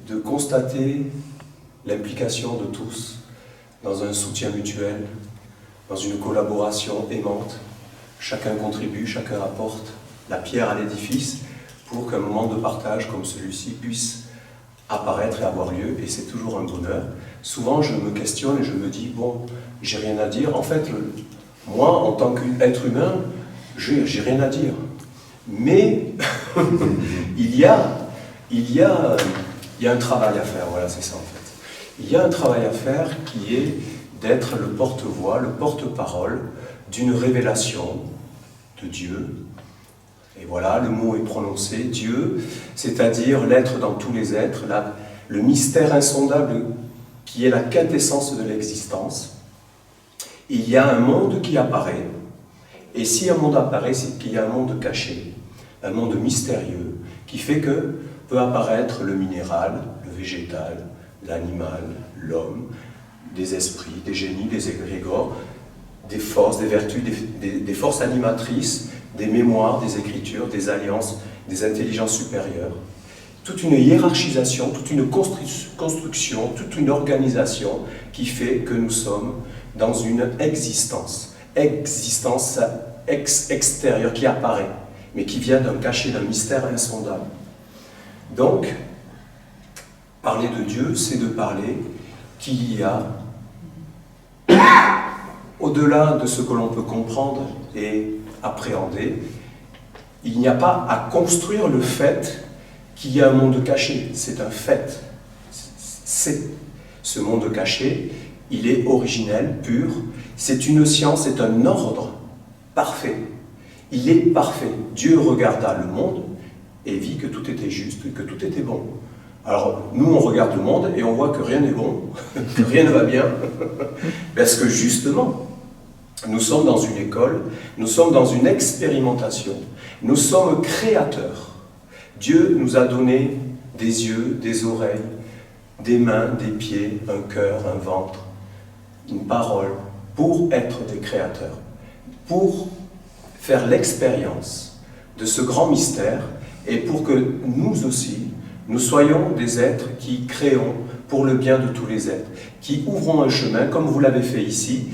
de constater l'implication de tous dans un soutien mutuel, dans une collaboration aimante. Chacun contribue, chacun apporte la pierre à l'édifice pour qu'un moment de partage comme celui-ci puisse apparaître et avoir lieu, et c'est toujours un bonheur. Souvent, je me questionne et je me dis, bon, j'ai rien à dire. En fait, moi, en tant qu'être humain, j'ai rien à dire. Mais il y a un travail à faire, voilà, c'est ça en fait. Il y a un travail à faire qui est d'être le porte-voix, le porte-parole d'une révélation de Dieu. Et voilà, le mot est prononcé, Dieu, c'est-à-dire l'être dans tous les êtres, le mystère insondable qui est la quintessence de l'existence. Il y a un monde qui apparaît, et si un monde apparaît, c'est qu'il y a un monde caché, un monde mystérieux, qui fait que peut apparaître le minéral, le végétal, l'animal, l'homme, des esprits, des génies, des égrégores, des forces, des vertus, des forces animatrices, des mémoires, des écritures, des alliances, des intelligences supérieures. Toute une hiérarchisation, toute une construction, toute une organisation qui fait que nous sommes dans une existence extérieure qui apparaît, mais qui vient d'un cachet, d'un mystère insondable. Donc, parler de Dieu, c'est de parler qu'il y a, au-delà de ce que l'on peut comprendre et appréhender, il n'y a pas à construire le fait qu'il y a un monde caché. C'est un fait. Ce monde caché, il est originel, pur. C'est une science, c'est un ordre parfait. Il est parfait. Dieu regarda le monde et vit que tout était juste, que tout était bon. Alors, nous, on regarde le monde et on voit que rien n'est bon, que rien ne va bien, parce que justement, nous sommes dans une école, nous sommes dans une expérimentation, nous sommes créateurs. Dieu nous a donné des yeux, des oreilles, des mains, des pieds, un cœur, un ventre, une parole, pour être des créateurs, pour faire l'expérience de ce grand mystère et pour que nous aussi, nous soyons des êtres qui créons pour le bien de tous les êtres, qui ouvrons un chemin, comme vous l'avez fait ici,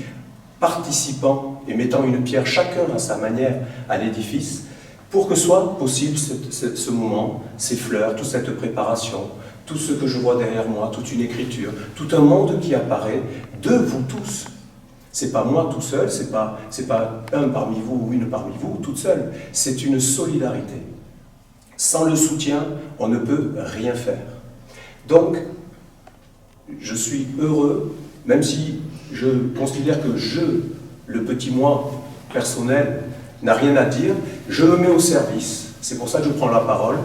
participant et mettant une pierre chacun à sa manière à l'édifice, pour que soit possible ce moment, ces fleurs, toute cette préparation, tout ce que je vois derrière moi, toute une écriture, tout un monde qui apparaît de vous tous. C'est pas moi tout seul, c'est pas un parmi vous ou une parmi vous toute seule, c'est une solidarité. Sans le soutien, on ne peut rien faire. Donc, je suis heureux, même si je considère que le petit moi personnel, n'a rien à dire, je me mets au service. C'est pour ça que je prends la parole,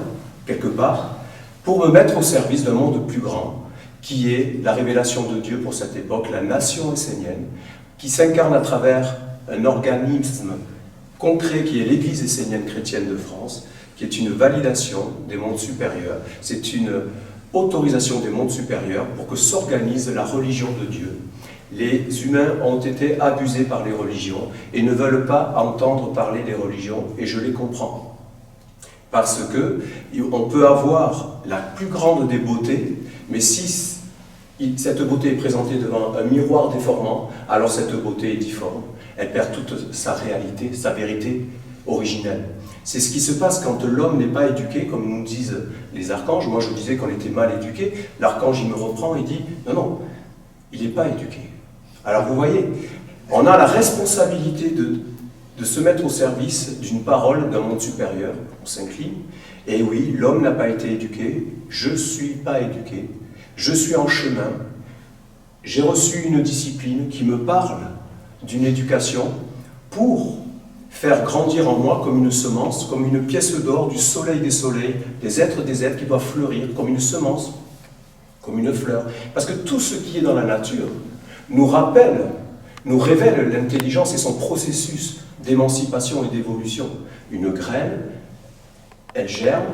quelque part, pour me mettre au service d'un monde plus grand, qui est la révélation de Dieu pour cette époque, la nation essénienne, qui s'incarne à travers un organisme concret qui est l'Église essénienne chrétienne de France, qui est une validation des mondes supérieurs, c'est une autorisation des mondes supérieurs pour que s'organise la religion de Dieu. Les humains ont été abusés par les religions et ne veulent pas entendre parler des religions, et je les comprends. Parce que on peut avoir la plus grande des beautés, mais si cette beauté est présentée devant un miroir déformant, alors cette beauté est difforme. Elle perd toute sa réalité, sa vérité originelle. C'est ce qui se passe quand l'homme n'est pas éduqué, comme nous disent les archanges. Moi, je disais qu'on était mal éduqué. L'archange, il me reprend et dit « Non, non, il n'est pas éduqué. » Alors, vous voyez, on a la responsabilité de se mettre au service d'une parole d'un monde supérieur. On s'incline. Et oui, l'homme n'a pas été éduqué. Je ne suis pas éduqué. Je suis en chemin. J'ai reçu une discipline qui me parle d'une éducation pour faire grandir en moi comme une semence, comme une pièce d'or du soleil des soleils, des êtres qui doivent fleurir comme une semence, comme une fleur. Parce que tout ce qui est dans la nature nous rappelle, nous révèle l'intelligence et son processus d'émancipation et d'évolution. Une graine, elle germe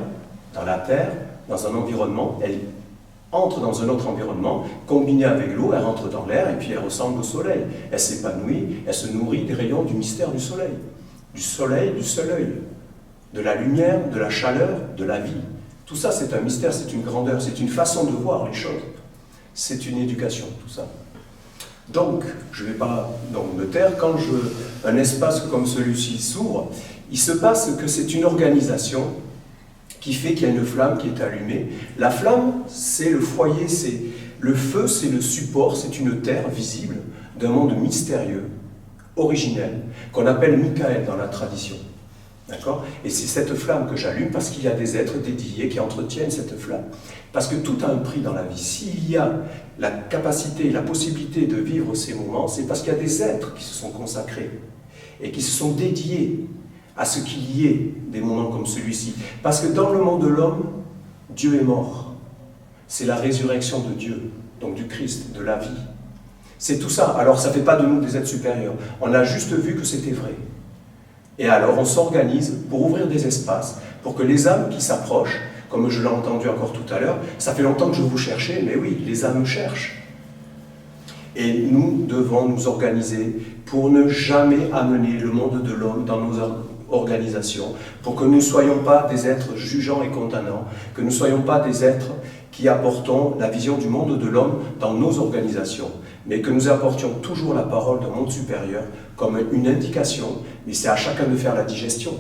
dans la terre, dans un environnement, elle entre dans un autre environnement, combinée avec l'eau, elle rentre dans l'air et puis elle ressemble au soleil. Elle s'épanouit, elle se nourrit des rayons du mystère du soleil, du seul œil, de la lumière, de la chaleur, de la vie. Tout ça, c'est un mystère, c'est une grandeur, c'est une façon de voir les choses. C'est une éducation, tout ça. Donc, je ne vais pas me taire, quand un espace comme celui-ci s'ouvre, il se passe que c'est une organisation qui fait qu'il y a une flamme qui est allumée. La flamme, c'est le foyer, c'est le feu, c'est le support, c'est une terre visible d'un monde mystérieux, originel, qu'on appelle Michael dans la tradition. D'accord? Et c'est cette flamme que j'allume parce qu'il y a des êtres dédiés qui entretiennent cette flamme. Parce que tout a un prix dans la vie. S'il y a la capacité, la possibilité de vivre ces moments, c'est parce qu'il y a des êtres qui se sont consacrés et qui se sont dédiés à ce qu'il y ait des moments comme celui-ci. Parce que dans le monde de l'homme, Dieu est mort. C'est la résurrection de Dieu, donc du Christ, de la vie. C'est tout ça. Alors ça ne fait pas de nous des êtres supérieurs. On a juste vu que c'était vrai. Et alors on s'organise pour ouvrir des espaces, pour que les âmes qui s'approchent, comme je l'ai entendu encore tout à l'heure, ça fait longtemps que je vous cherchais, mais oui, les âmes cherchent. Et nous devons nous organiser pour ne jamais amener le monde de l'homme dans nos organisations, pour que nous ne soyons pas des êtres jugeants et condamnants, que nous ne soyons pas des êtres qui apportons la vision du monde de l'homme dans nos organisations, mais que nous apportions toujours la parole d'un monde supérieur comme une indication, mais c'est à chacun de faire la digestion.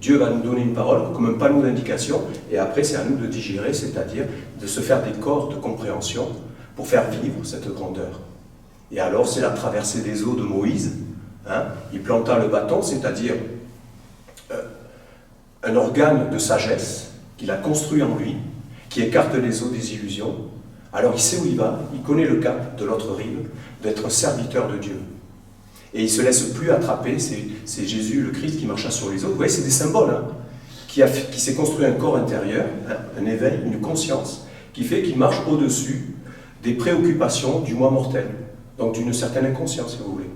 Dieu va nous donner une parole comme un panneau d'indication, et après c'est à nous de digérer, c'est-à-dire de se faire des corps de compréhension pour faire vivre cette grandeur. Et alors c'est la traversée des eaux de Moïse, il planta le bâton, c'est-à-dire un organe de sagesse qu'il a construit en lui, qui écarte les eaux des illusions. Alors il sait où il va, il connaît le cap de l'autre rive, d'être serviteur de Dieu. Et il ne se laisse plus attraper, c'est Jésus, le Christ, qui marcha sur les eaux. Vous voyez, c'est des symboles, qui s'est construit un corps intérieur, un éveil, une conscience, qui fait qu'il marche au-dessus des préoccupations du moi mortel. Donc d'une certaine inconscience, si vous voulez.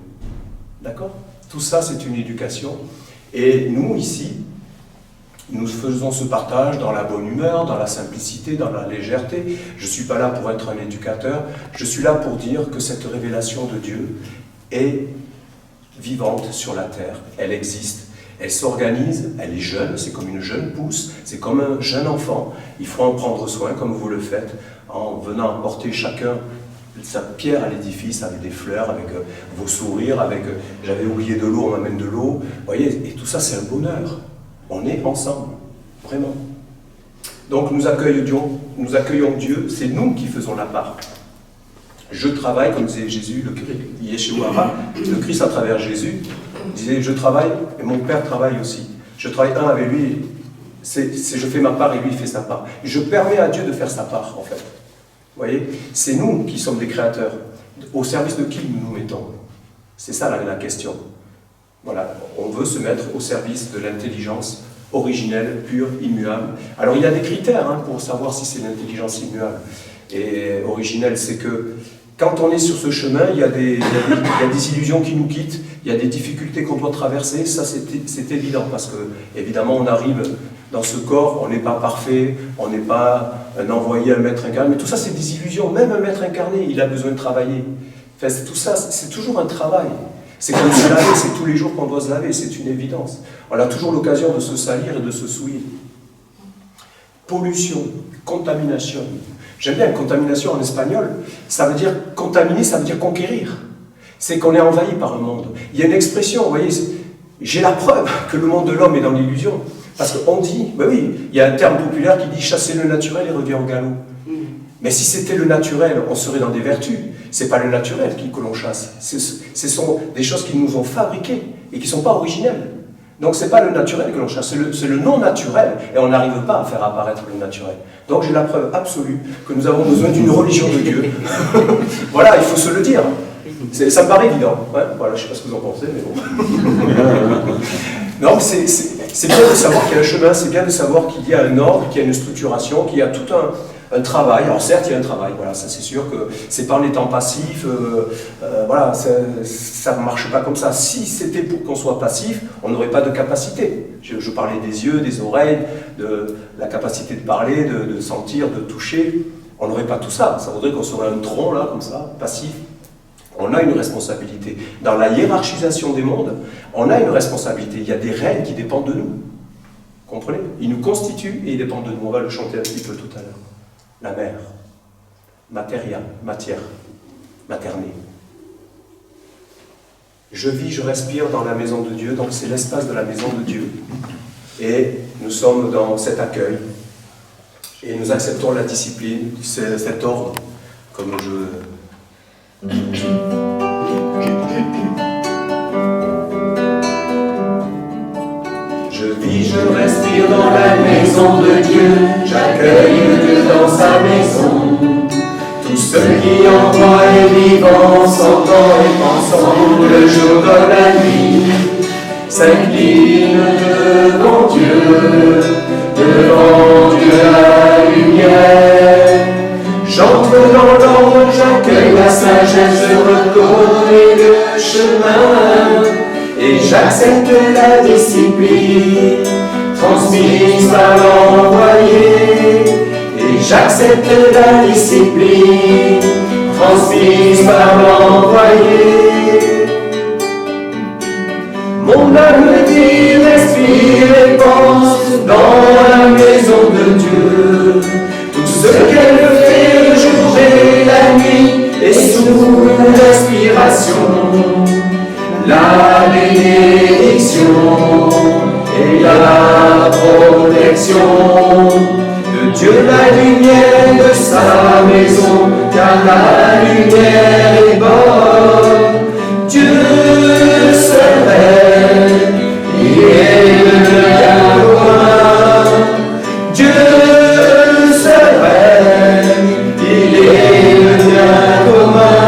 D'accord? Tout ça, c'est une éducation. Et nous, ici, nous faisons ce partage dans la bonne humeur, dans la simplicité, dans la légèreté. Je ne suis pas là pour être un éducateur, je suis là pour dire que cette révélation de Dieu est vivante sur la terre, elle existe, elle s'organise, elle est jeune, c'est comme une jeune pousse, c'est comme un jeune enfant. Il faut en prendre soin comme vous le faites, en venant apporter chacun sa pierre à l'édifice avec des fleurs, avec vos sourires, avec j'avais oublié de l'eau, on m'amène de l'eau. Vous voyez, et tout ça c'est un bonheur. On est ensemble, vraiment. Donc nous accueillons Dieu, c'est nous qui faisons la part. Je travaille, comme disait Jésus, le Yeshua, le Christ à travers Jésus, disait je travaille et mon Père travaille aussi. Je travaille un avec lui, je fais ma part et lui il fait sa part. Je permets à Dieu de faire sa part en fait. Vous voyez, c'est nous qui sommes des créateurs. Au service de qui nous nous mettons? C'est ça la question. Voilà, on veut se mettre au service de l'intelligence originelle, pure, immuable. Alors il y a des critères pour savoir si c'est l'intelligence immuable et originelle. C'est que quand on est sur ce chemin, il y a des illusions qui nous quittent, il y a des difficultés qu'on doit traverser, ça c'est évident, parce que évidemment on arrive dans ce corps, on n'est pas parfait, on n'est pas un envoyé, un maître incarné, mais tout ça c'est des illusions. Même un maître incarné, il a besoin de travailler. Enfin, tout ça, c'est toujours un travail. C'est comme se laver, c'est tous les jours qu'on doit se laver, c'est une évidence. On a toujours l'occasion de se salir et de se souiller. Pollution, contamination. J'aime bien contamination en espagnol, ça veut dire contaminer, ça veut dire conquérir. C'est qu'on est envahi par un monde. Il y a une expression, vous voyez, j'ai la preuve que le monde de l'homme est dans l'illusion. Parce qu'on dit, ben oui, il y a un terme populaire qui dit chasser le naturel et revient au galop. Mais si c'était le naturel, on serait dans des vertus. Ce n'est pas le naturel que l'on chasse. Ce sont des choses qui nous ont fabriquées et qui ne sont pas originelles. Donc ce n'est pas le naturel que l'on chasse, c'est le non-naturel. Et on n'arrive pas à faire apparaître le naturel. Donc j'ai la preuve absolue que nous avons besoin d'une religion de Dieu. Voilà, il faut se le dire. Ça me paraît évident. Ouais, voilà, je ne sais pas ce que vous en pensez, mais bon. Non, c'est bien de savoir qu'il y a un chemin, c'est bien de savoir qu'il y a un ordre, qu'il y a une structuration, qu'il y a tout un travail. Alors certes, il y a un travail, voilà, ça c'est sûr que c'est pas en étant passif, voilà, ça ne marche pas comme ça. Si c'était pour qu'on soit passif, on n'aurait pas de capacité. Je parlais des yeux, des oreilles, de la capacité de parler, de sentir, de toucher. On n'aurait pas tout ça. Ça voudrait qu'on serait un tronc là, comme ça, passif. On a une responsabilité. Dans la hiérarchisation des mondes, on a une responsabilité. Il y a des règles qui dépendent de nous. Comprenez? Il nous constitue et il dépend de nous. On va le chanter un petit peu tout à l'heure. La mère, matière, maternée. Je vis, je respire dans la maison de Dieu, donc c'est l'espace de la maison de Dieu. Et nous sommes dans cet accueil. Et nous acceptons la discipline, cet ordre, comme Je vis, je respire dans la maison de Dieu, j'accueille Dieu dans sa maison. Tout ce qui en moi est vivant, s'entend et pensant, le jour comme la nuit, s'incline devant Dieu la lumière. J'entre dans l'ordre, j'accueille la sagesse, je reconnais le chemin. Et j'accepte la discipline, transmise par l'envoyé. Et j'accepte la discipline, transmise par l'envoyé. Mon âme vit, respire et pense dans la maison de Dieu. Tout ce qu'elle fait le jour et la nuit est sous l'inspiration. La bénédiction et la protection de Dieu, la lumière de sa maison, car la lumière est bonne. Dieu se révèle, il est le bien commun. Dieu se révèle, il est le bien commun.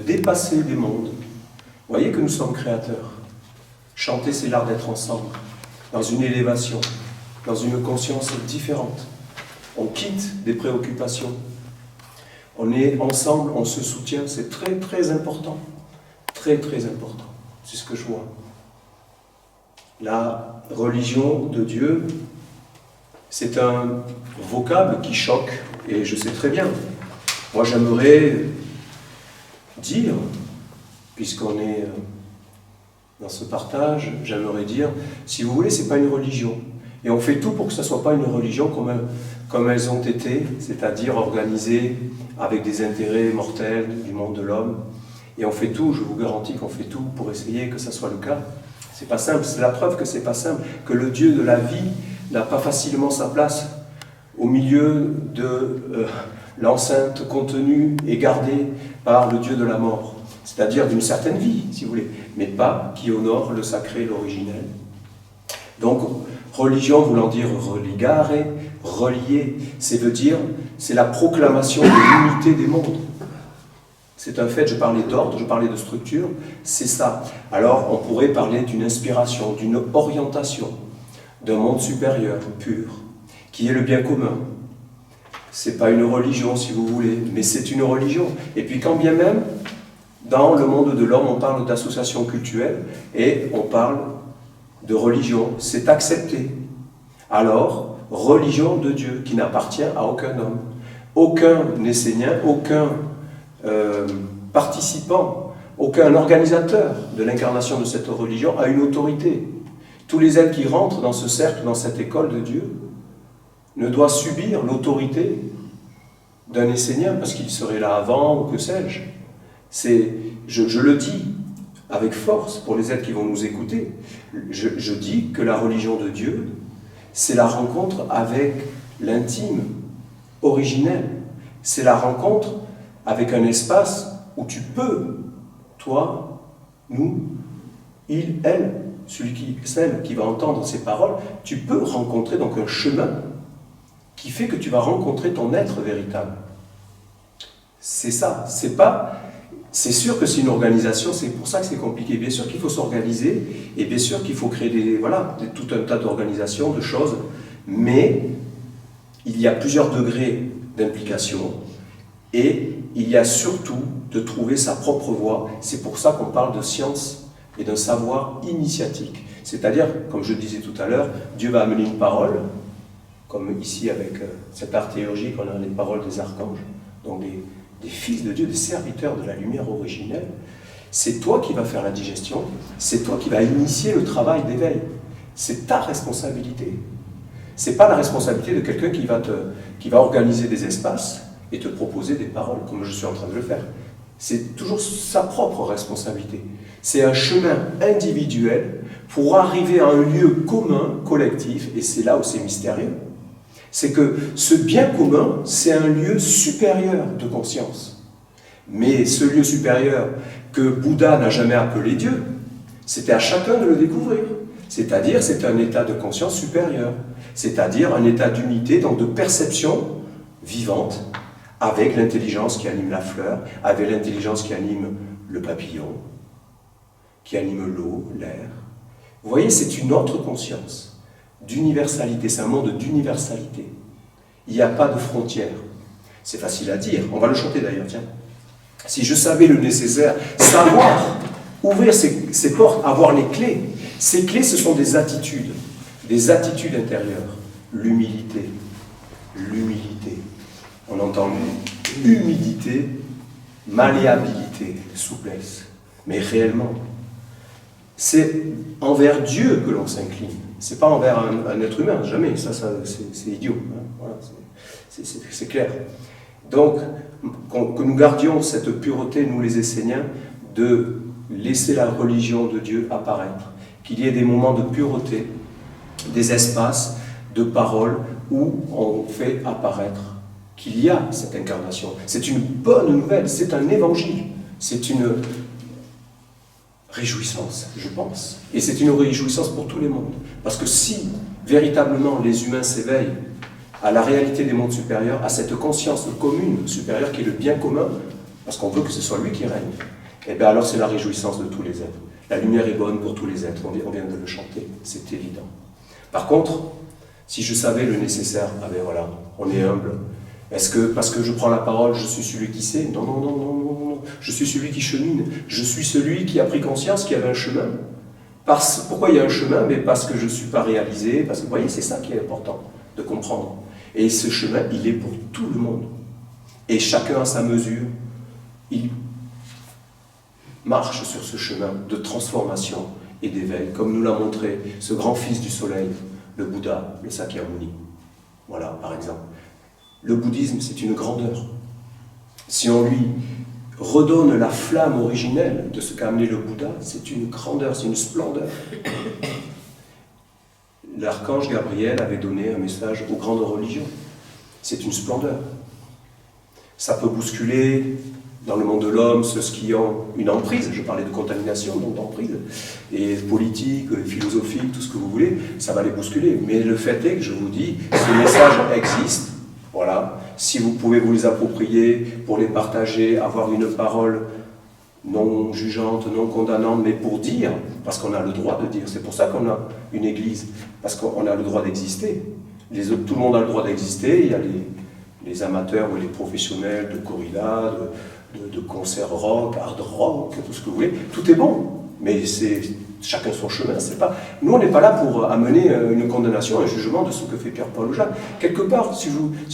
Dépasser des mondes. Vous voyez que nous sommes créateurs. Chanter, c'est l'art d'être ensemble, dans une élévation, dans une conscience différente. On quitte des préoccupations. On est ensemble, on se soutient. C'est très, très important. Très, très important. C'est ce que je vois. La religion de Dieu, c'est un vocable qui choque, et je sais très bien. Moi, j'aimerais dire, puisqu'on est dans ce partage, j'aimerais dire, si vous voulez, ce n'est pas une religion. Et on fait tout pour que ce ne soit pas une religion comme elles ont été, c'est-à-dire organisées avec des intérêts mortels du monde de l'homme. Et on fait tout, je vous garantis qu'on fait tout pour essayer que ça soit le cas. C'est pas simple, c'est la preuve que c'est pas simple, que le Dieu de la vie n'a pas facilement sa place au milieu de l'enceinte contenue et gardée par le Dieu de la mort, c'est-à-dire d'une certaine vie, si vous voulez, mais pas qui honore le sacré, l'originel. Donc, religion voulant dire religare, relier, c'est la proclamation de l'unité des mondes. C'est un fait, je parlais d'ordre, je parlais de structure, c'est ça. Alors, on pourrait parler d'une inspiration, d'une orientation, d'un monde supérieur, pur, qui est le bien commun. C'est pas une religion, si vous voulez, mais c'est une religion. Et puis, quand bien même, dans le monde de l'homme, on parle d'association cultuelle et on parle de religion, c'est accepté. Alors, religion de Dieu, qui n'appartient à aucun homme. Aucun Essénien, aucun participant, aucun organisateur de l'incarnation de cette religion a une autorité. Tous les êtres qui rentrent dans ce cercle, dans cette école de Dieu, ne doivent subir l'autorité d'un Essénien, parce qu'il serait là avant, ou que sais-je. Je le dis avec force pour les êtres qui vont nous écouter. Je dis que la religion de Dieu, c'est la rencontre avec l'intime, originel. C'est la rencontre avec un espace où tu peux, toi, nous, il, elle, celle qui va entendre ces paroles, tu peux rencontrer donc un chemin qui fait que tu vas rencontrer ton être véritable. C'est ça, c'est sûr que c'est une organisation, c'est pour ça que c'est compliqué. Bien sûr qu'il faut s'organiser, et bien sûr qu'il faut créer tout un tas d'organisations, de choses, mais il y a plusieurs degrés d'implication, et il y a surtout de trouver sa propre voie. C'est pour ça qu'on parle de science et d'un savoir initiatique. C'est-à-dire, comme je le disais tout à l'heure, Dieu va amener une parole, comme ici avec cette art théurgique, on a les paroles des archanges, donc des fils de Dieu, des serviteurs de la lumière originelle. C'est toi qui vas faire la digestion, c'est toi qui vas initier le travail d'éveil. C'est ta responsabilité. C'est pas la responsabilité de quelqu'un qui va organiser des espaces et te proposer des paroles, comme je suis en train de le faire. C'est toujours sa propre responsabilité. C'est un chemin individuel pour arriver à un lieu commun, collectif, et c'est là où c'est mystérieux. C'est que ce bien commun, c'est un lieu supérieur de conscience. Mais ce lieu supérieur que Bouddha n'a jamais appelé Dieu, c'était à chacun de le découvrir. C'est-à-dire, c'est un état de conscience supérieur. C'est-à-dire un état d'unité, donc de perception vivante, avec l'intelligence qui anime la fleur, avec l'intelligence qui anime le papillon, qui anime l'eau, l'air. Vous voyez, c'est une autre conscience, d'universalité, c'est un monde d'universalité. Il n'y a pas de frontières. C'est facile à dire, on va le chanter d'ailleurs, tiens. Si je savais le nécessaire, savoir, ouvrir ces portes, avoir les clés. Ces clés, ce sont des attitudes intérieures. L'humilité, l'humilité. On entend humilité, malléabilité, souplesse. Mais réellement, c'est envers Dieu que l'on s'incline. C'est pas envers un être humain, jamais. Ça c'est idiot. Hein. Voilà, c'est clair. Donc, que nous gardions cette pureté, nous les Esséniens, de laisser la religion de Dieu apparaître. Qu'il y ait des moments de pureté, des espaces de parole où on fait apparaître qu'il y a cette incarnation. C'est une bonne nouvelle, c'est un évangile, c'est une réjouissance, je pense. Et c'est une réjouissance pour tous les mondes. Parce que si véritablement les humains s'éveillent à la réalité des mondes supérieurs, à cette conscience commune supérieure qui est le bien commun, parce qu'on veut que ce soit lui qui règne, et bien alors c'est la réjouissance de tous les êtres. La lumière est bonne pour tous les êtres, on vient de le chanter, c'est évident. Par contre, si je savais le nécessaire, ah ben voilà, on est humble. Est-ce que parce que je prends la parole, je suis celui qui sait? Non, non, non, non, non, non. Je suis celui qui chemine. Je suis celui qui a pris conscience qu'il y avait un chemin. Pourquoi il y a un chemin? Mais parce que je ne suis pas réalisé. Parce que, vous voyez, c'est ça qui est important de comprendre. Et ce chemin, il est pour tout le monde. Et chacun à sa mesure, il marche sur ce chemin de transformation et d'éveil, comme nous l'a montré ce grand fils du soleil, le Bouddha, le Sakyamuni. Voilà, par exemple. Le bouddhisme, c'est une grandeur. Si on lui redonne la flamme originelle de ce qu'a amené le Bouddha, c'est une grandeur, c'est une splendeur. L'archange Gabriel avait donné un message aux grandes religions. C'est une splendeur. Ça peut bousculer dans le monde de l'homme ceux qui ont une emprise, je parlais de contamination, donc d'emprise, et politique, philosophique, tout ce que vous voulez, ça va les bousculer. Mais le fait est que je vous dis, ce message existe, voilà. Si vous pouvez vous les approprier pour les partager, avoir une parole non jugeante, non condamnante, mais pour dire, parce qu'on a le droit de dire, c'est pour ça qu'on a une église, parce qu'on a le droit d'exister. Tout le monde a le droit d'exister, il y a les amateurs ou les professionnels de corrida, de concerts rock, hard rock, tout ce que vous voulez, tout est bon, mais c'est chacun son chemin, c'est pas... Nous, on n'est pas là pour amener une condamnation, un jugement de ce que fait Pierre-Paul ou Jacques. Quelque part, si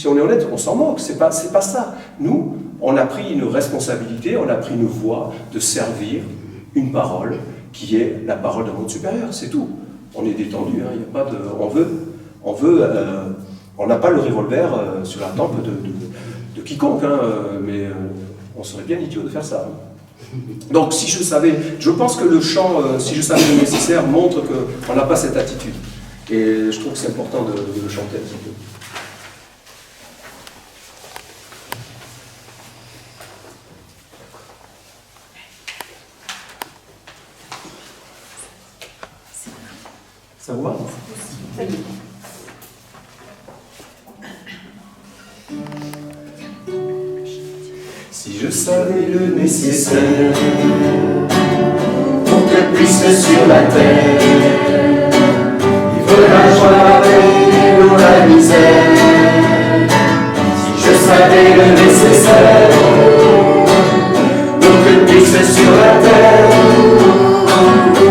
on est honnête, on s'en moque, c'est pas ça. Nous, on a pris une responsabilité, on a pris une voie de servir une parole qui est la parole d'un monde supérieur, c'est tout. On est détendu, hein, il n'y a pas de... On n'a pas le revolver sur la tempe de quiconque, hein, mais on serait bien idiot de faire ça. Hein. Donc, si je savais, je pense que le chant, si je savais le nécessaire, montre qu'on n'a pas cette attitude. Et je trouve que c'est important de le chanter un petit peu. Ça vous va ? Si je savais le nécessaire pour que puisse sur la terre vivre la joie et non la misère. Si je savais le nécessaire pour que puisse sur la terre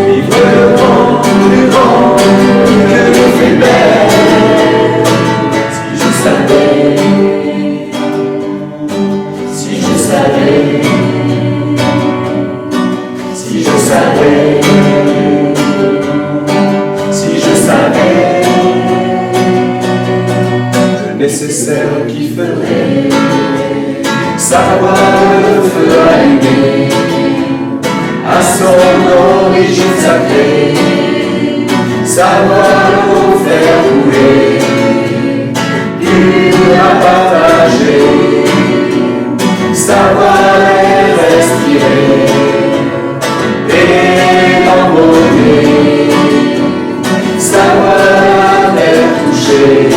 vivre le monde plus grand que l'éphémère. Si je savais, si je savais, si je savais, si je savais le nécessaire qui ferait savoir le feu allumé à son origine sacrée, savoir l'eau faire couler, dur à partager, savoir les respirer et l'embaumer, savoir les toucher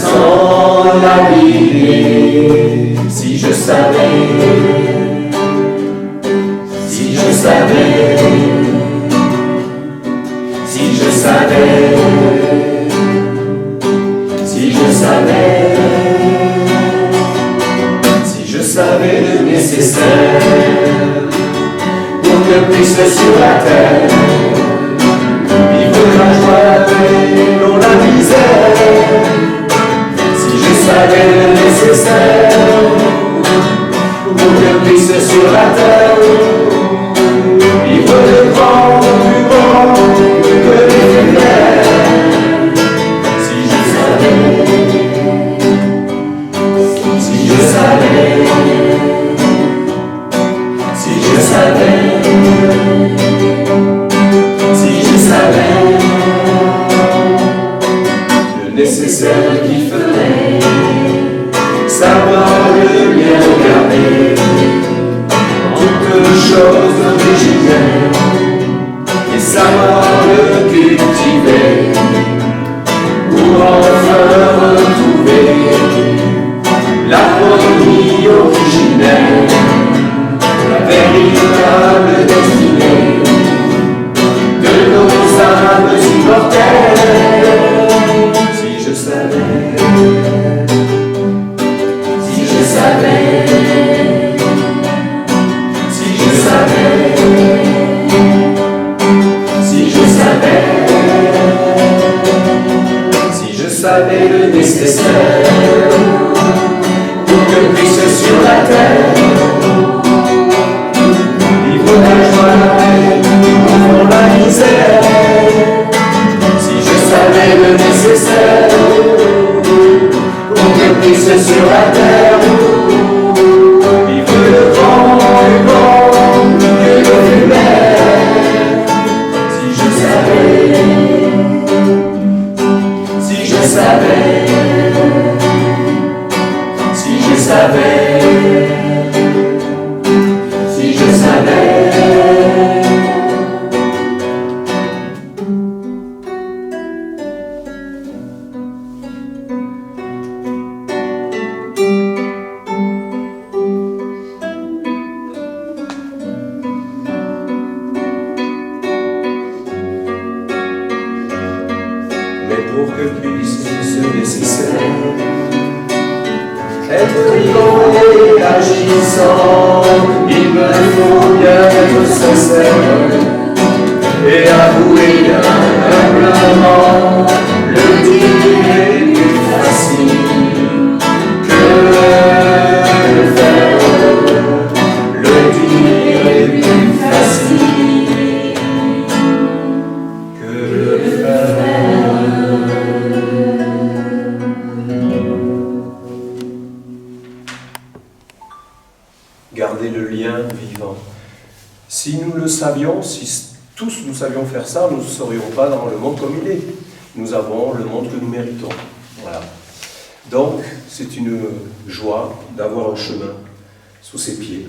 sans l'abîmer. Si je savais, si je savais, si je savais, si je savais, si je savais le nécessaire pour que puisse sur la terre vivre la joie et non la misère. Si je savais le nécessaire pour que puisse sur la terre vivre le grand, plus grand que l'éphémère. Si je savais, si je savais, si je savais, si je savais le nécessaire qu'il ferait savoir le bien garder toute chose originelle et savoir le cultiver pour enfin retrouver l'harmonie originelle, la véritable destinée de nos âmes immortelles. Si je savais, si je savais, si je savais, si je savais, si je savais le nécessaire pour que pour que puisse ce nécessaire être vivant et agissant. Il me faut bien être sincère et avouer bien humblement. Le dire est plus facile que le faire. Le dire est plus facile que le faire. Garder le lien vivant. Si nous le savions, si tous nous savions faire ça, nous ne serions pas dans le monde comme il est. Nous avons le monde que nous méritons. Voilà. Donc, c'est une joie d'avoir un chemin sous ses pieds.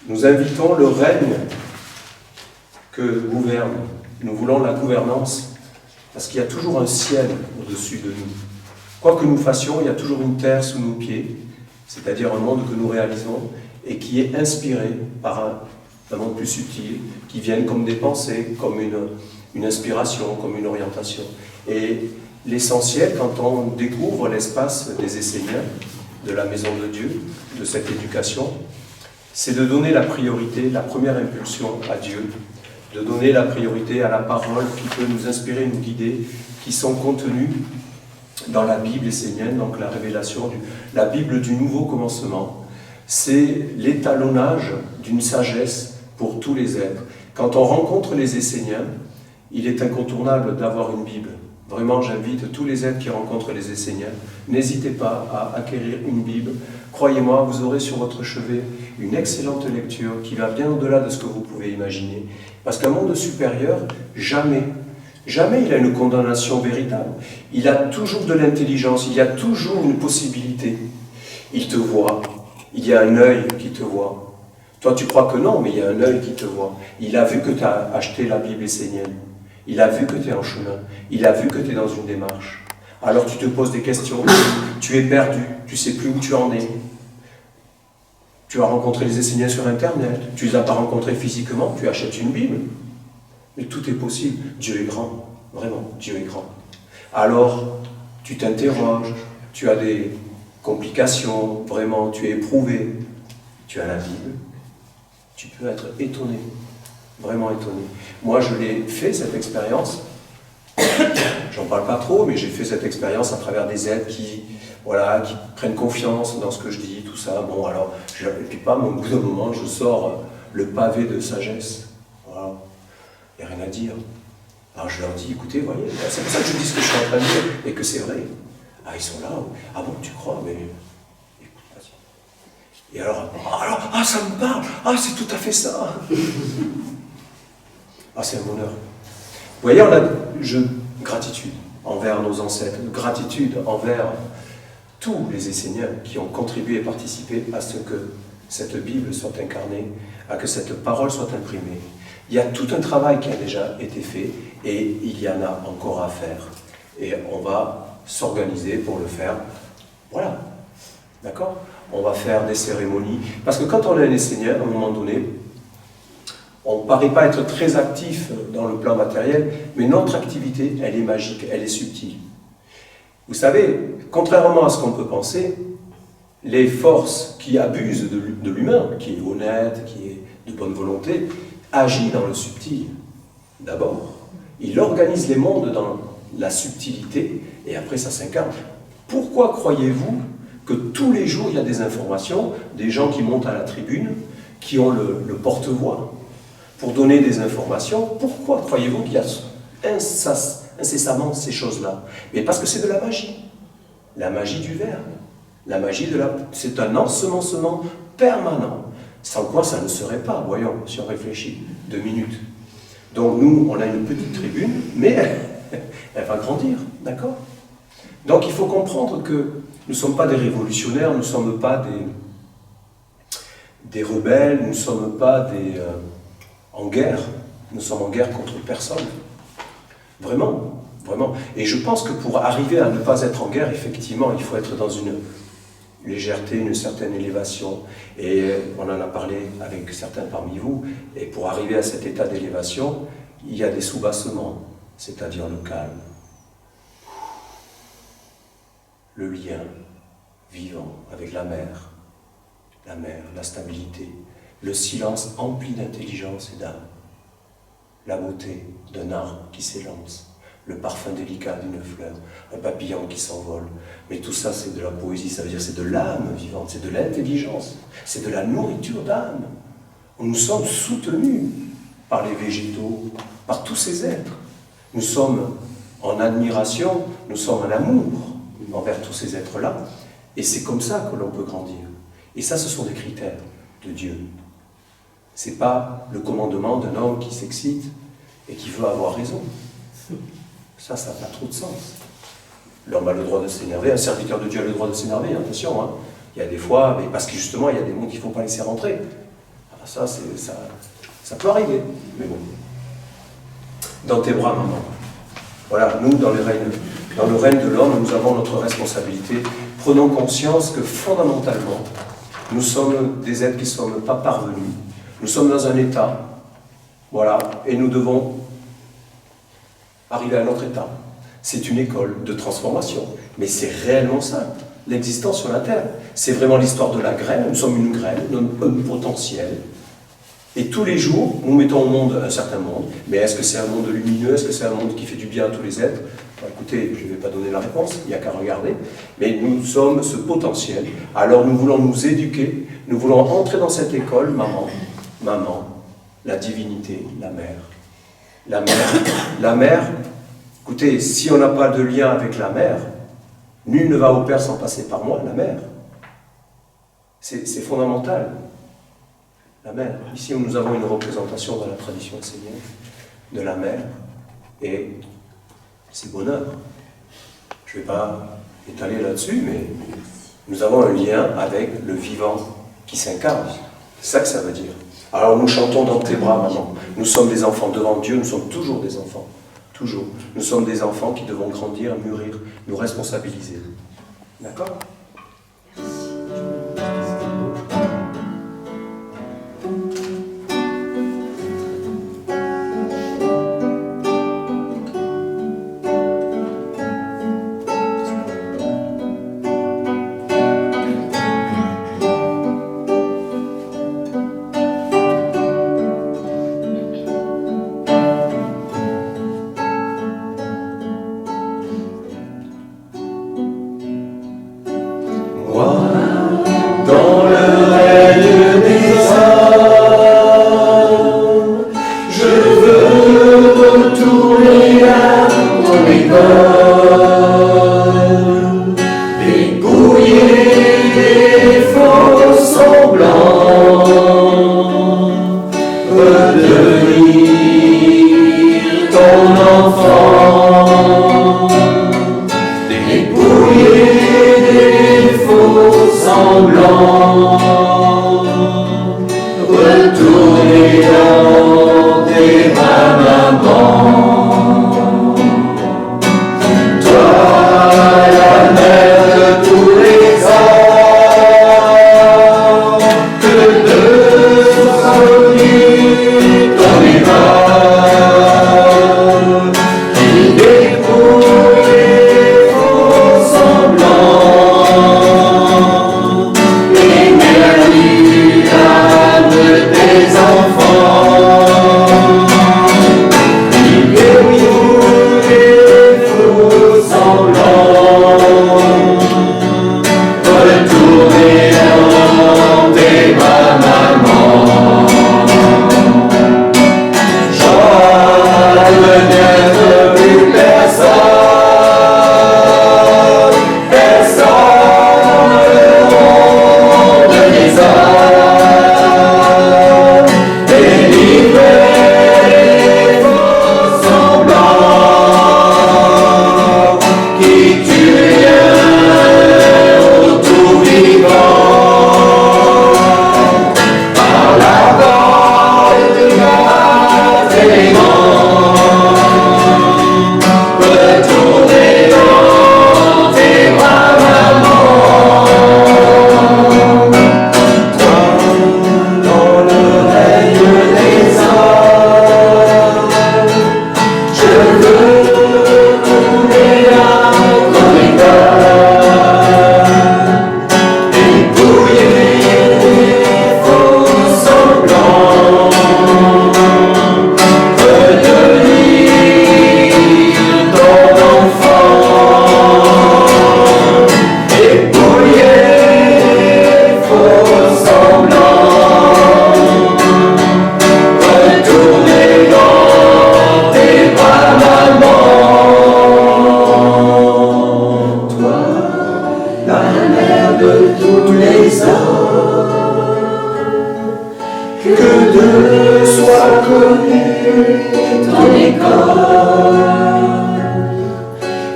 Nous invitons le règne que gouverne. Nous voulons la gouvernance, parce qu'il y a toujours un ciel au-dessus de nous. Quoi que nous fassions, il y a toujours une terre sous nos pieds, c'est-à-dire un monde que nous réalisons, et qui est inspiré par un monde plus subtil, qui viennent comme des pensées, comme une inspiration, comme une orientation. Et l'essentiel, quand on découvre l'espace des Esséniens, de la maison de Dieu, de cette éducation, c'est de donner la priorité, la première impulsion à Dieu, de donner la priorité à la parole qui peut nous inspirer, nous guider, qui sont contenues dans la Bible essénienne, donc la révélation, la Bible du nouveau commencement. C'est l'étalonnage d'une sagesse pour tous les êtres. Quand on rencontre les Esséniens, il est incontournable d'avoir une Bible. Vraiment, j'invite tous les êtres qui rencontrent les Esséniens, n'hésitez pas à acquérir une Bible. Croyez-moi, vous aurez sur votre chevet une excellente lecture qui va bien au-delà de ce que vous pouvez imaginer. Parce qu'un monde supérieur, jamais il a une condamnation véritable. Il a toujours de l'intelligence, il y a toujours une possibilité. Il te voit, il y a un œil qui te voit. Toi, tu crois que non, mais il y a un œil qui te voit. Il a vu que tu as acheté la Bible essénienne. Il a vu que tu es en chemin. Il a vu que tu es dans une démarche. Alors tu te poses des questions. Tu es perdu. Tu ne sais plus où tu en es. Tu as rencontré les Esséniens sur Internet. Tu ne les as pas rencontrés physiquement. Tu achètes une Bible. Mais tout est possible. Dieu est grand. Vraiment, Dieu est grand. Alors, tu t'interroges. Tu as des complications. Vraiment, tu es éprouvé. Tu as la Bible. Tu peux être étonné. Vraiment étonné. Moi, je l'ai fait, cette expérience. J'en parle pas trop, mais j'ai fait cette expérience à travers des êtres qui prennent confiance dans ce que je dis, tout ça. Bon, alors, et puis pas, mais au bout d'un moment, je sors le pavé de sagesse. Voilà. Il n'y a rien à dire. Alors, je leur dis, écoutez, voyez, c'est pour ça que je dis ce que je suis en train de dire, et que c'est vrai. Ah, ils sont là. Ah bon, tu crois, mais... Écoute, vas-y. Et alors, ça me parle. Ah, c'est tout à fait ça. Ah, c'est un bonheur. Vous voyez, gratitude envers nos ancêtres, gratitude envers tous les Esséniens qui ont contribué et participé à ce que cette Bible soit incarnée, à que cette parole soit imprimée. Il y a tout un travail qui a déjà été fait et il y en a encore à faire. Et on va s'organiser pour le faire. Voilà. D'accord ? On va faire des cérémonies. Parce que quand on est un Essénien, à un moment donné, on ne paraît pas être très actif dans le plan matériel, mais notre activité, elle est magique, elle est subtile. Vous savez, contrairement à ce qu'on peut penser, les forces qui abusent de l'humain, qui est honnête, qui est de bonne volonté, agissent dans le subtil. D'abord, il organise les mondes dans la subtilité, et après ça s'incarne. Pourquoi croyez-vous que tous les jours il y a des informations, des gens qui montent à la tribune, qui ont le porte-voix, pour donner des informations? Pourquoi croyez-vous qu'il y a incessamment ces choses-là? Mais parce que c'est de la magie du verbe, c'est un ensemencement permanent, sans quoi ça ne serait pas, voyons, si on réfléchit, 2 minutes. Donc nous, on a une petite tribune, mais elle va grandir, d'accord? Donc il faut comprendre que nous ne sommes pas des révolutionnaires, nous ne sommes pas des rebelles, nous ne sommes pas en guerre. Nous sommes en guerre contre personne. Vraiment, vraiment. Et je pense que pour arriver à ne pas être en guerre, effectivement, il faut être dans une légèreté, une certaine élévation. Et on en a parlé avec certains parmi vous. Et pour arriver à cet état d'élévation, il y a des soubassements, c'est-à-dire le calme. le lien vivant avec la mer, la stabilité, le silence empli d'intelligence et d'âme, la beauté d'un arbre qui s'élance, le parfum délicat d'une fleur, un papillon qui s'envole. Mais tout ça, c'est de la poésie, ça veut dire c'est de l'âme vivante, c'est de l'intelligence, c'est de la nourriture d'âme. Nous sommes soutenus par les végétaux, par tous ces êtres. Nous sommes en admiration, nous sommes en amour envers tous ces êtres-là. Et c'est comme ça que l'on peut grandir. Et ça, ce sont des critères de Dieu. Ce n'est pas le commandement d'un homme qui s'excite et qui veut avoir raison. Ça n'a pas trop de sens. L'homme a le droit de s'énerver, un serviteur de Dieu a le droit de s'énerver, attention. Hein. Il y a des fois, mais parce que justement, il y a des mondes qu'il ne faut pas laisser rentrer. Alors ça peut arriver, mais bon. Dans tes bras, maman. Voilà, nous, dans le règne de l'homme, nous avons notre responsabilité. Prenons conscience que fondamentalement, nous sommes des êtres qui ne sommes pas parvenus. Nous sommes dans un état, voilà, et nous devons arriver à notre état. C'est une école de transformation, mais c'est réellement ça, l'existence sur la Terre. C'est vraiment l'histoire de la graine, nous sommes une graine, un potentiel. Et tous les jours, nous mettons au monde un certain monde. Mais est-ce que c'est un monde lumineux? Est-ce que c'est un monde qui fait du bien à tous les êtres? Écoutez, je ne vais pas donner la réponse, il n'y a qu'à regarder. Mais nous sommes ce potentiel. Alors nous voulons nous éduquer, nous voulons entrer dans cette école, maman, la divinité, la mère. La mère, écoutez, si on n'a pas de lien avec la mère, nul ne va au Père sans passer par moi, la mère. C'est fondamental. La mère. Ici, nous avons une représentation dans la tradition essénienne de la mère, et c'est bonheur. Je ne vais pas étaler là-dessus, mais nous avons un lien avec le vivant qui s'incarne. C'est ça que ça veut dire. Alors nous chantons dans tes bras, maman. Nous sommes des enfants devant Dieu, nous sommes toujours des enfants. Toujours. Nous sommes des enfants qui devons grandir, mûrir, nous responsabiliser. D'accord ?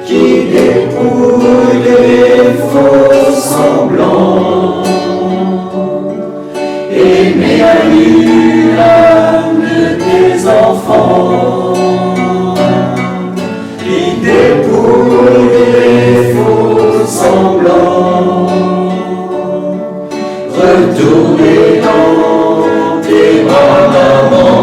qui dépouille les faux semblants et met à nu l'âme de tes enfants, qui dépouille les faux semblants. Retournez dans tes bras, maman.